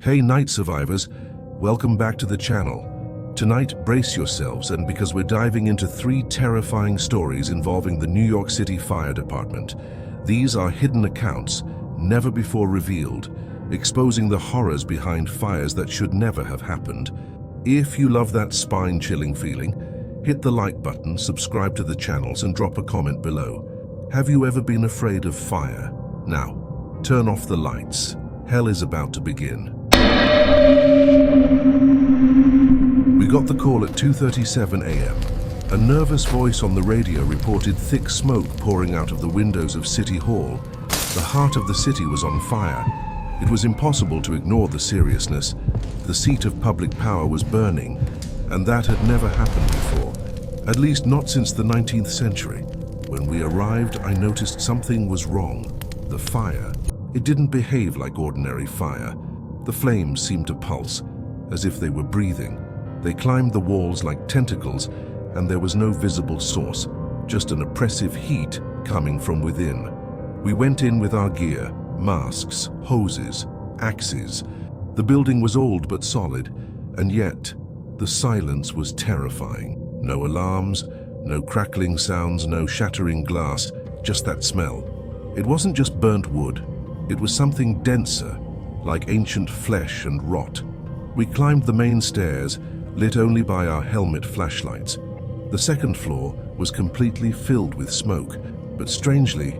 Hey night survivors, welcome back to the channel. Tonight, brace yourselves, and because we're diving into 3 terrifying stories involving the New York City Fire Department. These are hidden accounts, never before revealed, exposing the horrors behind fires that should never have happened. If you love that spine-chilling feeling, hit the like button, subscribe to the channels, and drop a comment below. Have you ever been afraid of fire? Now, turn off the lights. Hell is about to begin. We got the call at 2:37 a.m. A nervous voice on the radio reported thick smoke pouring out of the windows of City Hall. The heart of the city was on fire. It was impossible to ignore the seriousness. The seat of public power was burning, and that had never happened before, at least not since the 19th century. When we arrived, I noticed something was wrong. The fire. It didn't behave like ordinary fire. The flames seemed to pulse, as if they were breathing. They climbed the walls like tentacles, and there was no visible source, just an oppressive heat coming from within. We went in with our gear, masks, hoses, axes. The building was old but solid, and yet the silence was terrifying. No alarms, no crackling sounds, no shattering glass, just that smell. It wasn't just burnt wood. It was something denser, like ancient flesh and rot. We climbed the main stairs, lit only by our helmet flashlights. The second floor was completely filled with smoke, but strangely,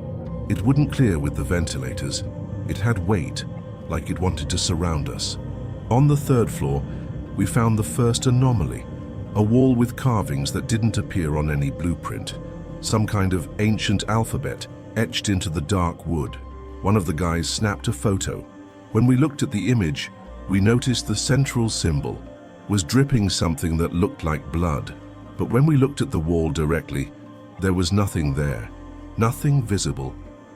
it wouldn't clear with the ventilators. It had weight, like it wanted to surround us. On the third floor, we found the first anomaly, a wall with carvings that didn't appear on any blueprint. Some kind of ancient alphabet etched into the dark wood. One of the guys snapped a photo. When we looked at the image, we noticed the central symbol was dripping something that looked like blood. But when we looked at the wall directly, there was nothing there, nothing visible.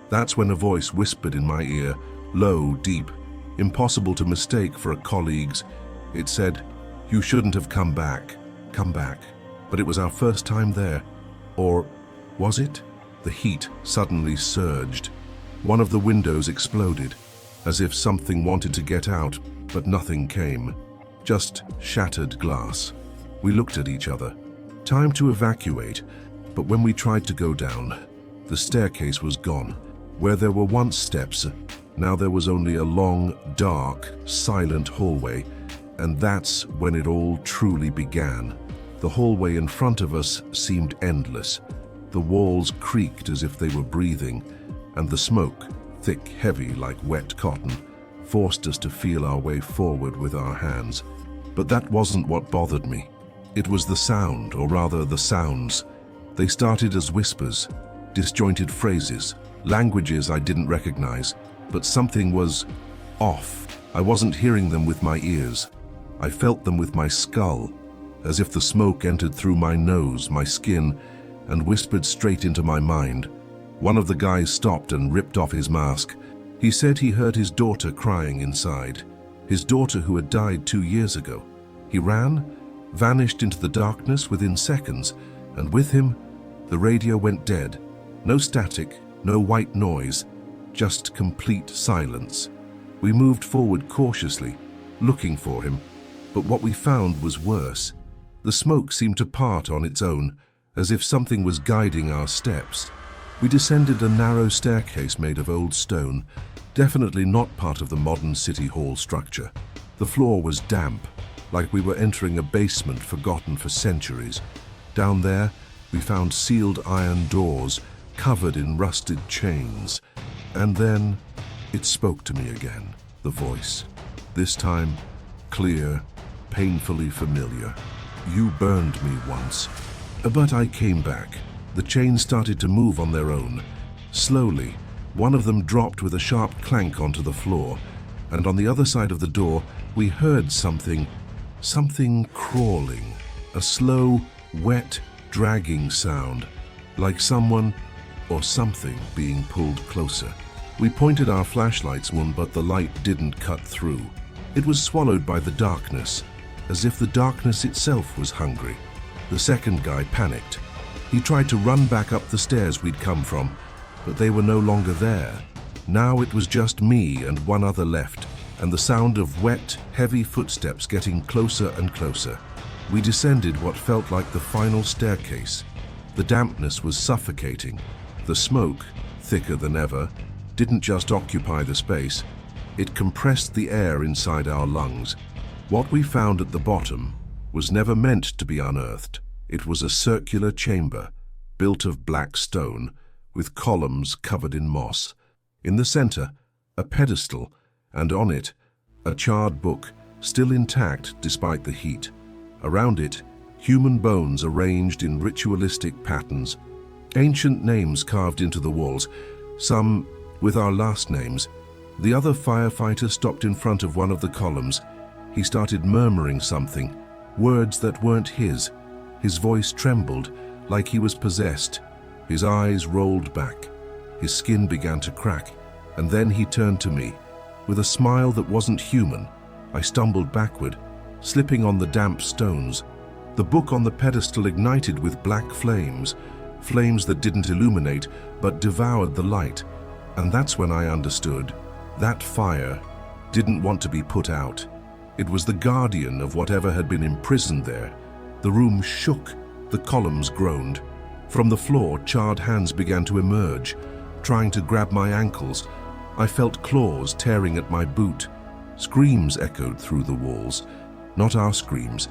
That's when a voice whispered in my ear, low, deep, impossible to mistake for a colleague's. It said, "You shouldn't have come back. Come back." But it was our first time there. Or was it? The heat suddenly surged. One of the windows exploded, as if something wanted to get out, but nothing came. Just shattered glass. We looked at each other. Time to evacuate, but when we tried to go down, the staircase was gone. Where there were once steps, now there was only a long, dark, silent hallway, and that's when it all truly began. The hallway in front of us seemed endless. The walls creaked as if they were breathing, and the smoke, thick, heavy like wet cotton, forced us to feel our way forward with our hands. But that wasn't what bothered me. It was the sound, or rather the sounds. They started as whispers, disjointed phrases, languages I didn't recognize, but something was off. I wasn't hearing them with my ears. I felt them with my skull, as if the smoke entered through my nose, my skin, and whispered straight into my mind. One of the guys stopped and ripped off his mask. He said he heard his daughter crying inside. His daughter who had died 2 years ago. He ran, vanished into the darkness within seconds, and with him, the radio went dead. No static, no white noise, just complete silence. We moved forward cautiously, looking for him, but what we found was worse. The smoke seemed to part on its own, as if something was guiding our steps. We descended a narrow staircase made of old stone, definitely not part of the modern City Hall structure. The floor was damp, like we were entering a basement forgotten for centuries. Down there, we found sealed iron doors covered in rusted chains. And then it spoke to me again, the voice. This time, clear, painfully familiar. "You burned me once." But I came back. The chains started to move on their own. Slowly, one of them dropped with a sharp clank onto the floor, and on the other side of the door, we heard something crawling, a slow, wet, dragging sound, like someone or something being pulled closer. We pointed our flashlights one, but the light didn't cut through. It was swallowed by the darkness, as if the darkness itself was hungry. The second guy panicked. He tried to run back up the stairs we'd come from, but they were no longer there. Now it was just me and one other left, and the sound of wet, heavy footsteps getting closer and closer. We descended what felt like the final staircase. The dampness was suffocating. The smoke, thicker than ever, didn't just occupy the space, it compressed the air inside our lungs. What we found at the bottom was never meant to be unearthed. It was a circular chamber, built of black stone, with columns covered in moss. In the center, a pedestal, and on it, a charred book, still intact despite the heat. Around it, human bones arranged in ritualistic patterns, ancient names carved into the walls, some with our last names. The other firefighter stopped in front of one of the columns. He started murmuring something, words that weren't his. His voice trembled, like he was possessed. His eyes rolled back. His skin began to crack, and then he turned to me. With a smile that wasn't human, I stumbled backward, slipping on the damp stones. The book on the pedestal ignited with black flames, flames that didn't illuminate, but devoured the light. And that's when I understood. That fire didn't want to be put out. It was the guardian of whatever had been imprisoned there. The room shook, the columns groaned. From the floor, charred hands began to emerge, trying to grab my ankles. I felt claws tearing at my boot. Screams echoed through the walls. Not our screams,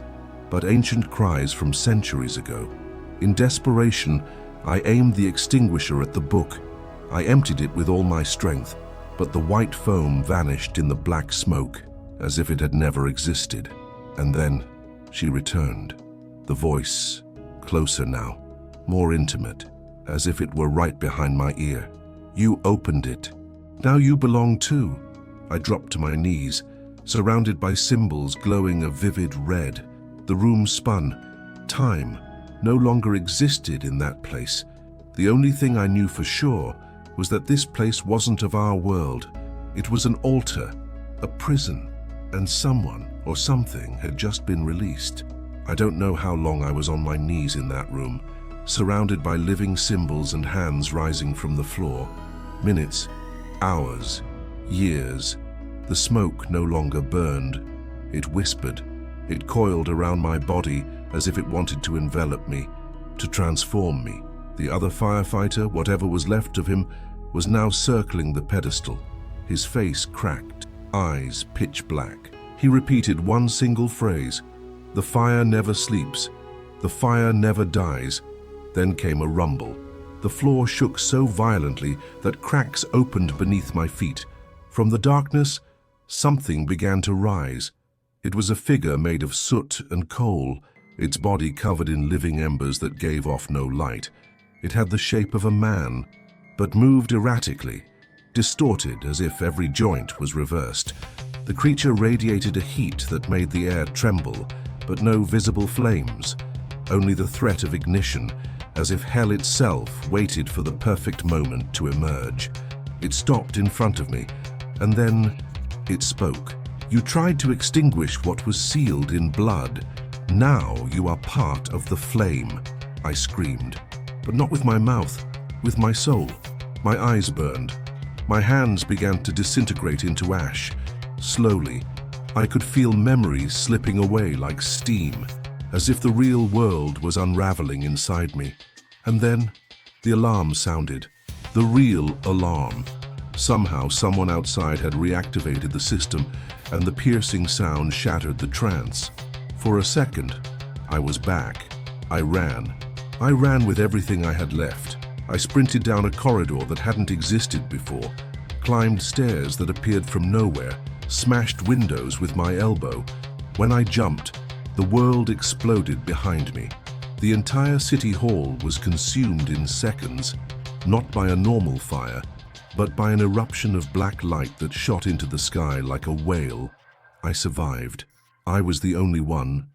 but ancient cries from centuries ago. In desperation, I aimed the extinguisher at the book. I emptied it with all my strength, but the white foam vanished in the black smoke, as if it had never existed. And then she returned. The voice, closer now, more intimate, as if it were right behind my ear. You opened it. Now you belong too. I dropped to my knees, surrounded by symbols glowing a vivid red. The room spun. Time no longer existed in that place. The only thing I knew for sure was that this place wasn't of our world. It was an altar, a prison, and someone or something had just been released. I don't know how long I was on my knees in that room, surrounded by living symbols and hands rising from the floor. Minutes, hours, years. The smoke no longer burned. It whispered. It coiled around my body as if it wanted to envelop me, to transform me. The other firefighter, whatever was left of him, was now circling the pedestal. His face cracked, eyes pitch black. He repeated one single phrase, "The fire never sleeps. The fire never dies." Then came a rumble. The floor shook so violently that cracks opened beneath my feet. From the darkness, something began to rise. It was a figure made of soot and coal, its body covered in living embers that gave off no light. It had the shape of a man, but moved erratically, distorted as if every joint was reversed. The creature radiated a heat that made the air tremble, but no visible flames, only the threat of ignition, as if hell itself waited for the perfect moment to emerge. It stopped in front of me, and then it spoke. "You tried to extinguish what was sealed in blood. Now you are part of the flame," I screamed. But not with my mouth, with my soul. My eyes burned. My hands began to disintegrate into ash. Slowly, I could feel memories slipping away like steam, as if the real world was unraveling inside me. And then, the alarm sounded. The real alarm. Somehow, someone outside had reactivated the system, and the piercing sound shattered the trance. For a second, I was back. I ran. I ran with everything I had left. I sprinted down a corridor that hadn't existed before, climbed stairs that appeared from nowhere, smashed windows with my elbow. When I jumped, the world exploded behind me. The entire city hall was consumed in seconds, not by a normal fire, but by an eruption of black light that shot into the sky like a whale. I survived. I was the only one,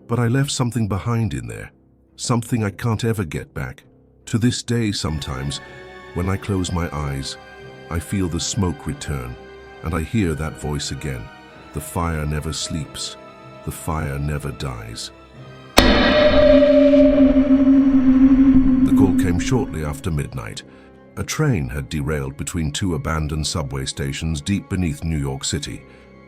but I left something behind in there, something I can't ever get back. To this day, sometimes, when I close my eyes, I feel the smoke return, and I hear that voice again. The fire never sleeps. The fire never dies. The call came shortly after midnight. A train had derailed between two abandoned subway stations deep beneath New York City.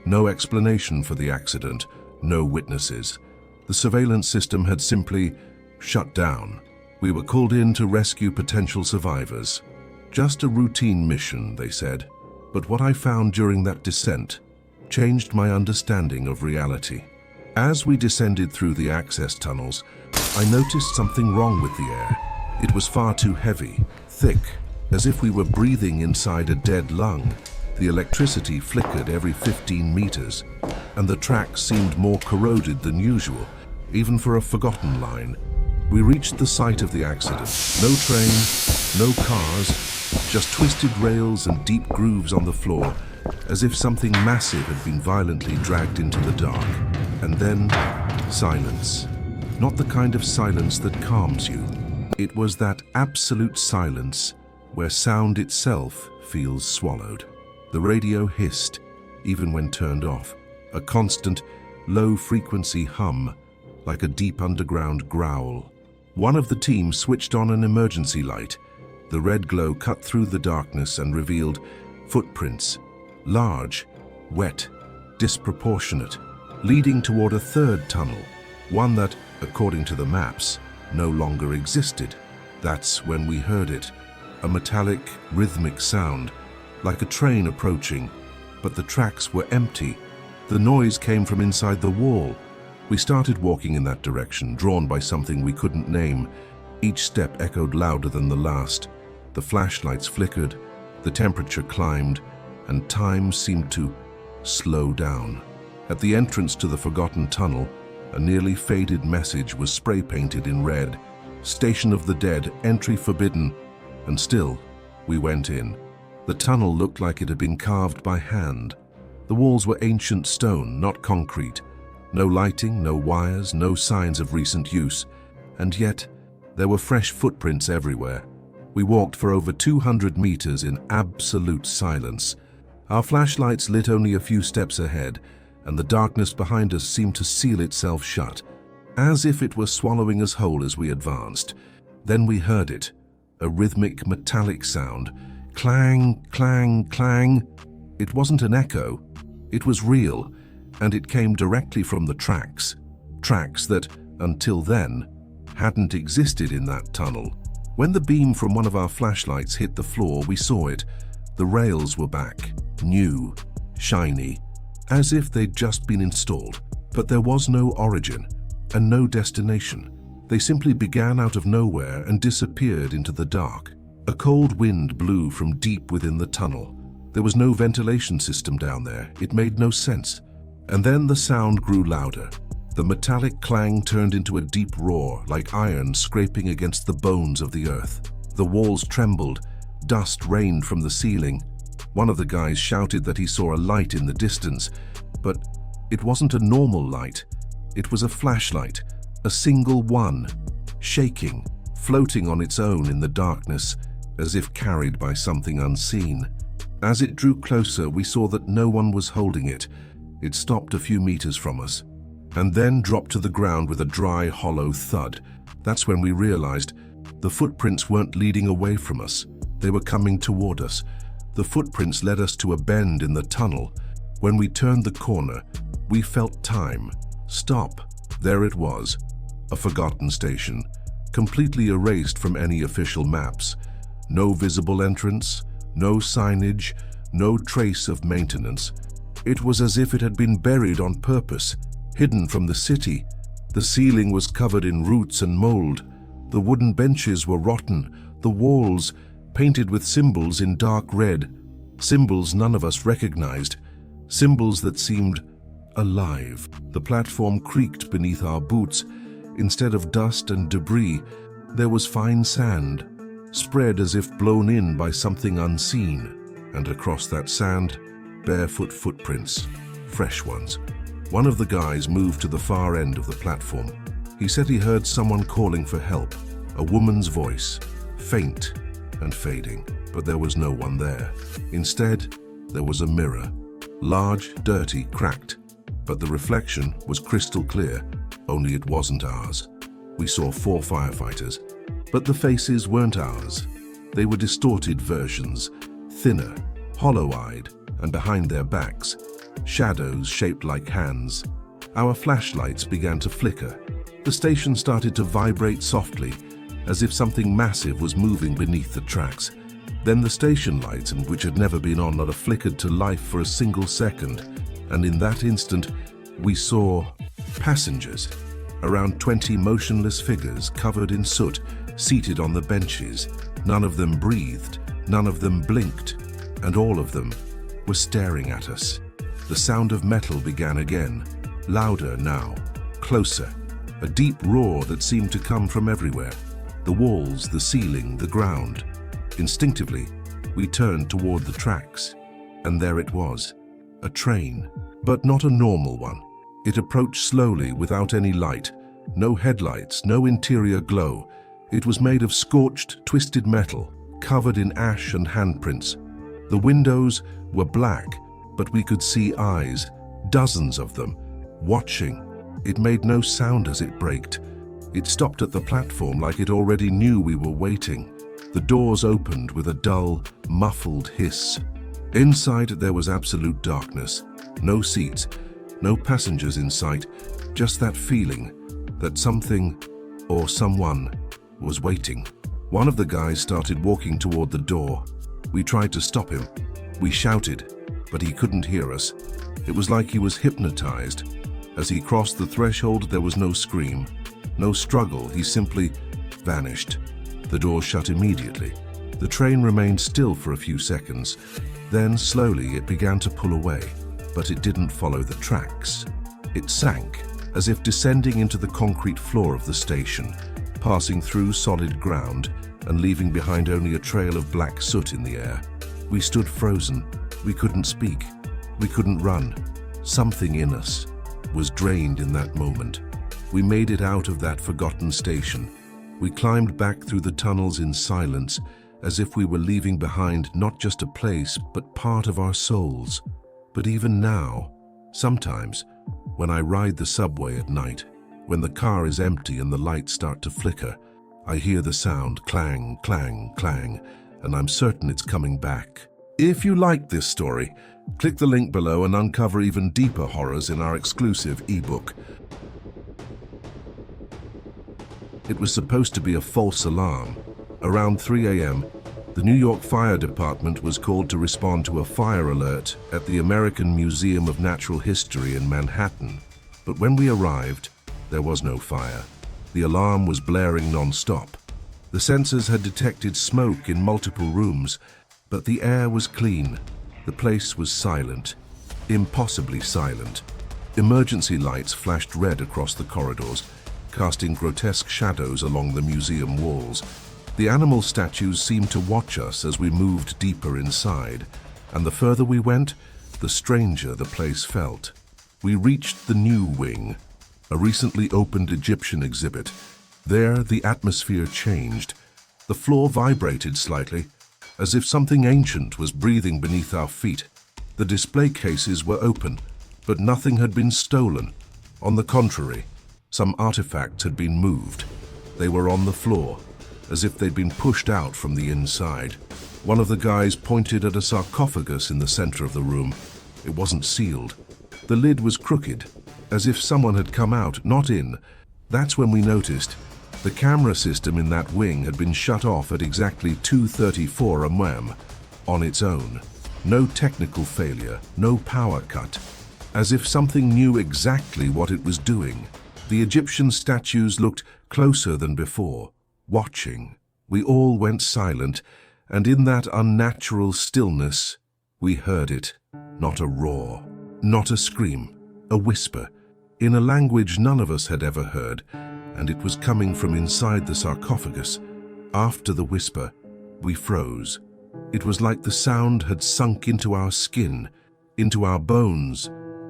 No explanation for the accident, no witnesses. The surveillance system had simply shut down. We were called in to rescue potential survivors. Just a routine mission, they said. But what I found during that descent changed my understanding of reality. As we descended through the access tunnels, I noticed something wrong with the air. It was far too heavy, thick, as if we were breathing inside a dead lung. The electricity flickered every 15 meters, and the tracks seemed more corroded than usual, even for a forgotten line. We reached the site of the accident. No train, no cars, just twisted rails and deep grooves on the floor, as if something massive had been violently dragged into the dark. And then, silence. Not the kind of silence that calms you. It was that absolute silence where sound itself feels swallowed. The radio hissed, even when turned off, a constant, low-frequency hum, like a deep underground growl. One of the team switched on an emergency light. The red glow cut through the darkness and revealed footprints, large, wet, disproportionate, leading toward a third tunnel, one that, according to the maps, no longer existed. That's when we heard it, a metallic, rhythmic sound, like a train approaching, but the tracks were empty. The noise came from inside the wall. We started walking in that direction, drawn by something we couldn't name. Each step echoed louder than the last. The flashlights flickered, the temperature climbed, and time seemed to slow down. At the entrance to the forgotten tunnel, a nearly faded message was spray-painted in red. Station of the Dead, entry forbidden. And still, we went in. The tunnel looked like it had been carved by hand. The walls were ancient stone, not concrete. No lighting, no wires, no signs of recent use. And yet, there were fresh footprints everywhere. We walked for over 200 meters in absolute silence. Our flashlights lit only a few steps ahead, and the darkness behind us seemed to seal itself shut, as if it were swallowing us whole as we advanced. Then we heard it, a rhythmic metallic sound. Clang, clang, clang. It wasn't an echo. It was real, and it came directly from the tracks. Tracks that, until then, hadn't existed in that tunnel. When the beam from one of our flashlights hit the floor, we saw it. The rails were back, new, shiny, as if they'd just been installed. But there was no origin and no destination. They simply began out of nowhere and disappeared into the dark. A cold wind blew from deep within the tunnel. There was no ventilation system down there. It made no sense. And then the sound grew louder. The metallic clang turned into a deep roar, like iron scraping against the bones of the earth. The walls trembled. Dust rained from the ceiling. One of the guys shouted that he saw a light in the distance, but it wasn't a normal light. It was a flashlight, a single one, shaking, floating on its own in the darkness, as if carried by something unseen. As it drew closer, we saw that no one was holding it. It stopped a few meters from us, and then dropped to the ground with a dry, hollow thud. That's when we realized the footprints weren't leading away from us. They were coming toward us. The footprints led us to a bend in the tunnel. When we turned the corner, we felt time stop. There it was, a forgotten station, completely erased from any official maps. No visible entrance, no signage, no trace of maintenance. It was as if it had been buried on purpose, hidden from the city. The ceiling was covered in roots and mold. The wooden benches were rotten, the walls painted with symbols in dark red, symbols none of us recognized, symbols that seemed alive. The platform creaked beneath our boots. Instead of dust and debris, there was fine sand, spread as if blown in by something unseen. And across that sand, barefoot footprints, fresh ones. One of the guys moved to the far end of the platform. He said he heard someone calling for help, a woman's voice, faint and fading, but there was no one there. Instead, there was a mirror, large, dirty, cracked, but the reflection was crystal clear, only it wasn't ours. We saw 4 firefighters, but the faces weren't ours. They were distorted versions, thinner, hollow-eyed, and behind their backs, shadows shaped like hands. Our flashlights began to flicker. The station started to vibrate softly, as if something massive was moving beneath the tracks. Then the station lights, which had never been on, flickered to life for a single second, and in that instant, we saw passengers. Around 20 motionless figures covered in soot, seated on the benches. None of them breathed, none of them blinked, and all of them were staring at us. The sound of metal began again, louder now, closer. A deep roar that seemed to come from everywhere. The walls, the ceiling, the ground. Instinctively, we turned toward the tracks, and there it was, a train, but not a normal one. It approached slowly without any light, no headlights, no interior glow. It was made of scorched, twisted metal, covered in ash and handprints. The windows were black, but we could see eyes, dozens of them, watching. It made no sound as it braked. It stopped at the platform like it already knew we were waiting. The doors opened with a dull, muffled hiss. Inside there was absolute darkness. No seats, no passengers in sight, just that feeling that something or someone was waiting. One of the guys started walking toward the door. We tried to stop him. We shouted, but he couldn't hear us. It was like he was hypnotized. As he crossed the threshold, there was no scream, no struggle. He simply vanished. The door shut immediately. The train remained still for a few seconds. Then, slowly, it began to pull away, but it didn't follow the tracks. It sank, as if descending into the concrete floor of the station, passing through solid ground and leaving behind only a trail of black soot in the air. We stood frozen. We couldn't speak. We couldn't run. Something in us was drained in that moment. We made it out of that forgotten station. We climbed back through the tunnels in silence, as if we were leaving behind not just a place, but part of our souls. But even now, sometimes, when I ride the subway at night, when the car is empty and the lights start to flicker, I hear the sound clang, clang, clang, and I'm certain it's coming back. If you liked this story, click the link below and uncover even deeper horrors in our exclusive ebook. It was supposed to be a false alarm. Around 3 a.m., the New York Fire Department was called to respond to a fire alert at the American Museum of Natural History in Manhattan. But when we arrived, there was no fire. The alarm was blaring non-stop. The sensors had detected smoke in multiple rooms, but the air was clean. The place was silent, impossibly silent. Emergency lights flashed red across the corridors, casting grotesque shadows along the museum walls. The animal statues seemed to watch us as we moved deeper inside, and the further we went, the stranger the place felt. We reached the new wing, a recently opened Egyptian exhibit. There, the atmosphere changed. The floor vibrated slightly, as if something ancient was breathing beneath our feet. The display cases were open, but nothing had been stolen. On the contrary, some artifacts had been moved. They were on the floor, as if they'd been pushed out from the inside. One of the guys pointed at a sarcophagus in the center of the room. It wasn't sealed. The lid was crooked, as if someone had come out, not in. That's when we noticed the camera system in that wing had been shut off at exactly 2:34 am on its own. No technical failure, no power cut. As if something knew exactly what it was doing. The Egyptian statues looked closer than before, watching. We all went silent, and in that unnatural stillness, we heard it. Not a roar, not a scream, a whisper, in a language none of us had ever heard, and it was coming from inside the sarcophagus. After the whisper, we froze. It was like the sound had sunk into our skin, into our bones.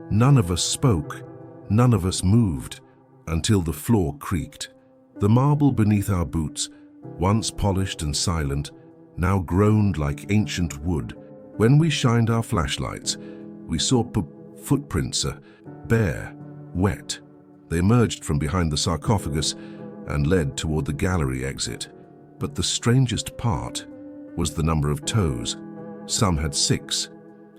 None of us spoke, none of us moved, until the floor creaked. The marble beneath our boots, once polished and silent, now groaned like ancient wood. When we shined our flashlights, we saw footprints, bare, wet. They emerged from behind the sarcophagus and led toward the gallery exit. But the strangest part was the number of toes. Some had 6,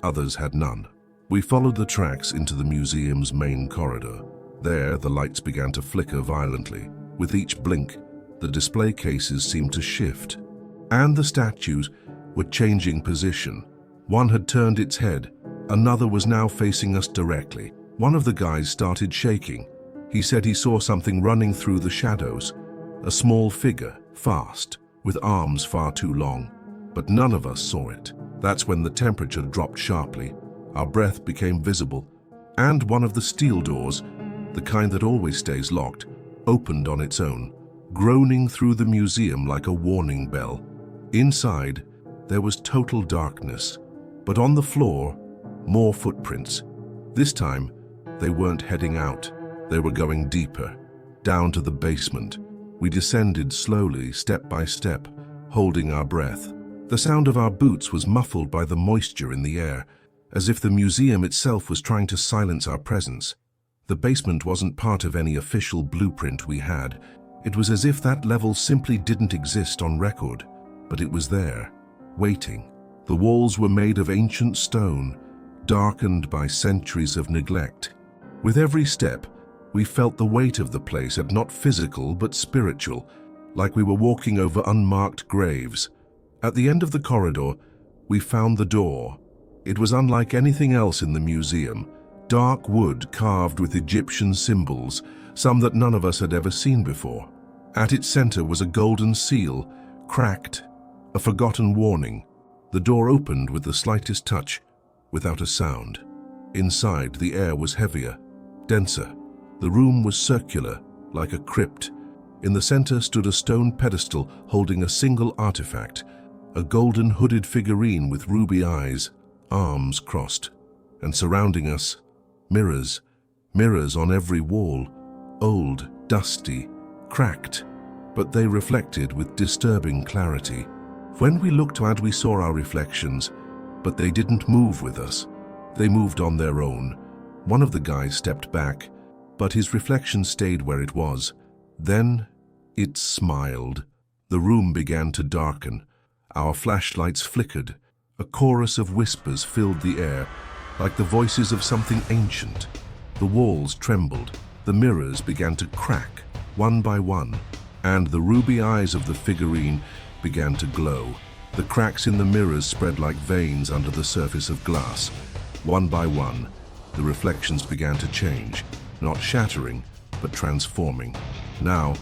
others had none. We followed the tracks into the museum's main corridor. There, the lights began to flicker violently. With each blink, the display cases seemed to shift, and the statues were changing position. One had turned its head, another was now facing us directly. One of the guys started shaking. He said he saw something running through the shadows, a small figure, fast, with arms far too long. But none of us saw it. That's when the temperature dropped sharply. Our breath became visible, and one of the steel doors, the kind that always stays locked, opened on its own, groaning through the museum like a warning bell. Inside, there was total darkness, but on the floor, more footprints. This time, they weren't heading out. They were going deeper, down to the basement. We descended slowly, step by step, holding our breath. The sound of our boots was muffled by the moisture in the air, as if the museum itself was trying to silence our presence. The basement wasn't part of any official blueprint we had. It was as if that level simply didn't exist on record, but it was there, waiting. The walls were made of ancient stone, darkened by centuries of neglect. With every step, we felt the weight of the place, and not physical but spiritual, like we were walking over unmarked graves. At the end of the corridor, we found the door. It was unlike anything else in the museum. Dark wood carved with Egyptian symbols, some that none of us had ever seen before. At its center was a golden seal, cracked, a forgotten warning. The door opened with the slightest touch, without a sound. Inside, the air was heavier, denser. The room was circular, like a crypt. In the center stood a stone pedestal holding a single artifact, a golden hooded figurine with ruby eyes, arms crossed. And surrounding us, mirrors on every wall, old, dusty, cracked, but they reflected with disturbing clarity. When we looked out, we saw our reflections, but they didn't move with us. They moved on their own. One of the guys stepped back, but his reflection stayed where it was. Then it smiled. The room began to darken. Our flashlights flickered. A chorus of whispers filled the air, like the voices of something ancient. The walls trembled. The mirrors began to crack, one by one, and the ruby eyes of the figurine began to glow. The cracks in the mirrors spread like veins under the surface of glass. One by one, the reflections began to change, not shattering, but transforming. Now,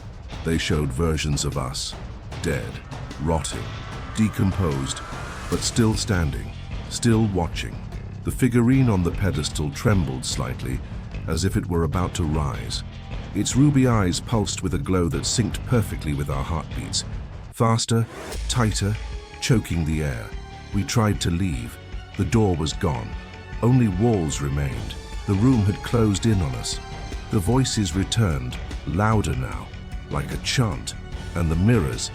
they showed versions of us, dead, rotting, decomposed, but still standing, still watching. The figurine on the pedestal trembled slightly, as if it were about to rise. Its ruby eyes pulsed with a glow that synced perfectly with our heartbeats. Faster, tighter, choking the air. We tried to leave. The door was gone. Only walls remained. The room had closed in on us. The voices returned, louder now, like a chant, and the mirrors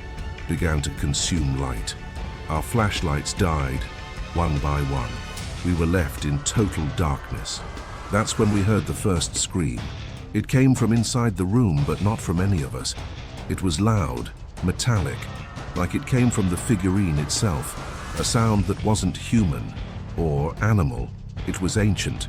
began to consume light. Our flashlights died, one by one. We were left in total darkness. That's when we heard the first scream. It came from inside the room, but not from any of us. It was loud, metallic, like it came from the figurine itself, a sound that wasn't human or animal. It was ancient,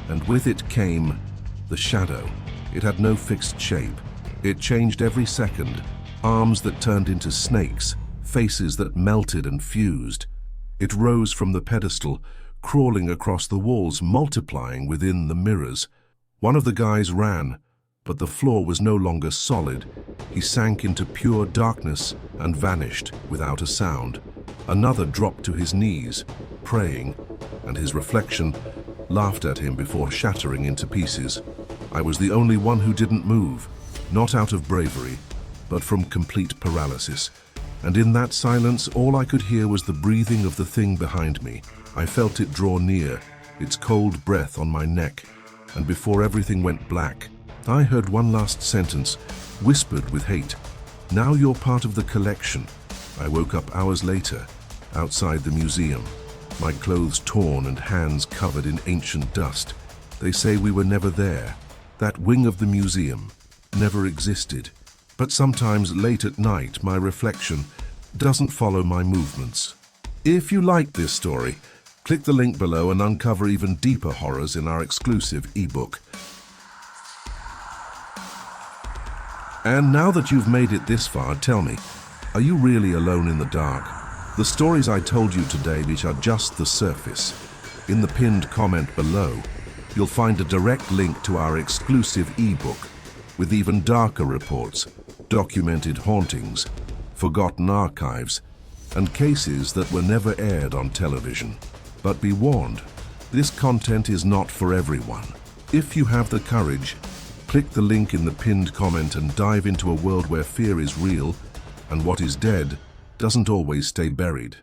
and with it came the shadow. It had no fixed shape. It changed every second, arms that turned into snakes, faces that melted and fused. It rose from the pedestal, crawling across the walls, multiplying within the mirrors. One of the guys ran, but the floor was no longer solid. He sank into pure darkness and vanished without a sound. Another dropped to his knees, praying, and his reflection laughed at him before shattering into pieces. I was the only one who didn't move, not out of bravery, but from complete paralysis. And in that silence, all I could hear was the breathing of the thing behind me. I felt it draw near, its cold breath on my neck, and before everything went black, I heard one last sentence, whispered with hate. "Now you're part of the collection." I woke up hours later, outside the museum, my clothes torn and hands covered in ancient dust. They say we were never there. That wing of the museum never existed. But sometimes late at night, my reflection doesn't follow my movements. If you like this story, Click the link below and uncover even deeper horrors in our exclusive ebook. And now that you've made it this far, tell me, are you really alone in the dark? The stories I told you today, which are just the surface. In the pinned comment below, you'll find a direct link to our exclusive ebook with even darker reports, documented hauntings, forgotten archives, and cases that were never aired on television. But be warned, this content is not for everyone. If you have the courage, click the link in the pinned comment and dive into a world where fear is real and what is dead doesn't always stay buried.